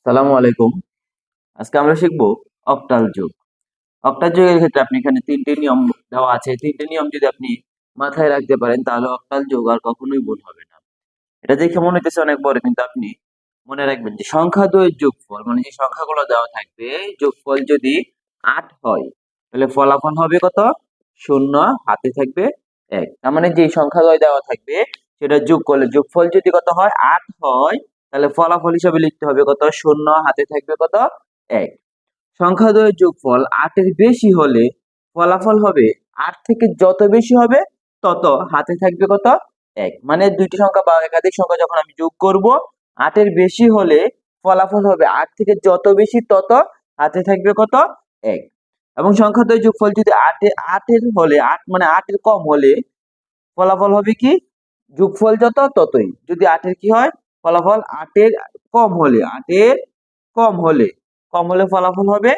সালামু আলাইকুম। আজকে আমরা শিখব অক্টাল যোগ। অক্টাল যোগের ক্ষেত্রে আপনি এখানে ৩ টে নিয়ম দেওয়া আছে। ৩ টে নিয়ম যদি আপনি মাথায় রাখতে পারেন তাহলে অক্টাল যোগ আর কখনোই ভুল হবে না। এটা দেখে মনে হইতেছে অনেক বড়, কিন্তু আপনি মনে রাখবেন যে সংখ্যা দ্বয়ের যোগফল মানে যে সংখ্যাগুলো দেওয়া থাকবে যোগফল যদি ৮ হয় তাহলে ফলাফল হবে কত? ০ হাতে থাকবে ১। তার মানে যে সংখ্যাদ্বয় দেওয়া থাকবে সেটা যোগ করলে যোগফল যদি কত হয়? ৮ হয় তাহলে ফলাফল হিসাবে লিখতে হবে কত? ০ হাতে থাকবে কত? ১। সংখ্যাদ্বয়ের যোগফল ৮ এর বেশি হলে ফলাফল হবে ৮ থেকে যত বেশি হবে তত হাতে থাকবে কত? ১। মানে দুইটি সংখ্যা বা একাধিক সংখ্যা যখন আমি যোগ করব ৮ এর বেশি হলে ফলাফল হবে ৮ থেকে যত বেশি তত হাতে থাকবে কত? ১। এবং সংখ্যাদ্বয়ের যোগফল যদি ৮ এর হলে ৮ মানে ৮ এর কম হলে ফলাফল হবে কি? যোগফল যত ততই। যদি ৮ এর কি হয়? ফলাফল ৮ এর কম হলে ৮ এর কম হলে ফলাফল হবে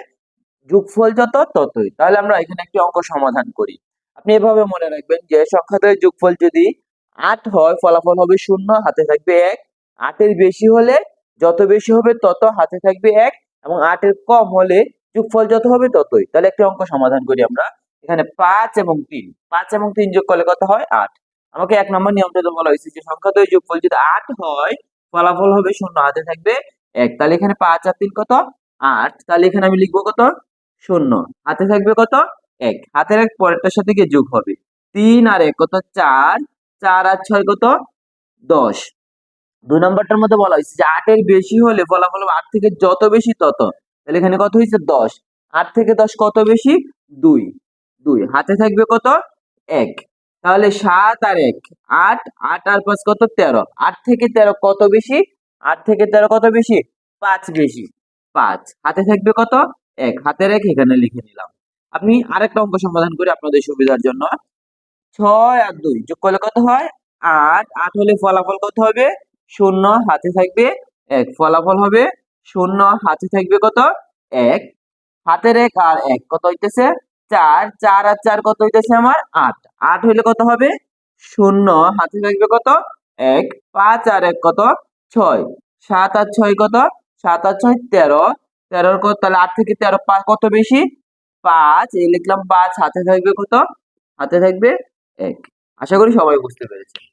যোগফল যত ততই। তাহলে আমরা এখানে একটি অঙ্ক সমাধান করি। আপনি এভাবে মনে রাখবেন যে সংখ্যাদ্বয়ের যোগফল যদি ৮ হয় ফলাফল হবে ০ হাতে থাকবে ১। ৮ এর বেশি হলে যত বেশি হবে তত হাতে থাকবে ১ এবং ৮ এর কম হলে যোগফল যত হবে ততই। তাহলে একটি অঙ্ক সমাধান করি আমরা। এখানে ৫ এবং ৩ যোগ করলে কত হয়? ৮। আমাকে ১ নম্বর নিয়মটা বলা হয়েছে যে সংখ্যাদ্বয়ের যোগফল যদি ৮ হয় ফলাফল হবে ০ হাতে থাকবে ১। তাহলে এখানে ৫ আর ৩ কত? ৮। তাহলে এখানে আমি লিখবো কত? ০ হাতে থাকবে কত? ১। হাতের ১ পরেরটার সাথে গিয়ে যোগ হবে। ৩ আর ১ কত? ৪। ৪ আর ৬ কত? ১০। ২ নম্বরটার মধ্যে বলা হয়েছে যে ৮ এর বেশি হলে ফলাফল হবে ৮ থেকে যত বেশি তত। তাহলে এখানে কত হয়েছে? ১০। ৮ থেকে ১০ কত বেশি? ২। ২ হাতে থাকবে কত? ১। তাহলে ৭ আর ১ ৮। ৮ আর ৫ কত? ১৩। ৮ থেকে ১৩ কত বেশি? ৮ থেকে ১৩ কত বেশি? ৫ বেশি। ৫ হাতে থাকবে কত? ১। হাতের ১ এখানে লিখে নিলাম। আপনি আরেকটা অঙ্ক সমাধান করি আপনাদের সুবিধার জন্য। ৬ আর ২ যোগ করলে কত হয়? ৮। ৮ হলে ফলাফল কত হবে? ০ হাতে থাকবে ১। ফলাফল হবে ০ হাতে থাকবে কত? ১। হাতের ১ আর ১ কত হইতেছে? ৪। ৪ আর ৪ কত হইতেছে আমার? ৮। ৮ হইলে কত হবে? ০ হাতে থাকবে কত? ১। ৫ আর ১ কত? ৬। ৭ আর ৬ কত? ৭ আর ৬ ১৩। ১৩ কত? তাহলে ৮ থেকে ১৩ কত বেশি? ৫। এই লিখলাম ৫ হাতে থাকবে কত? হাতে থাকবে ১। আশা করি সবাই বুঝতে পেরেছেন।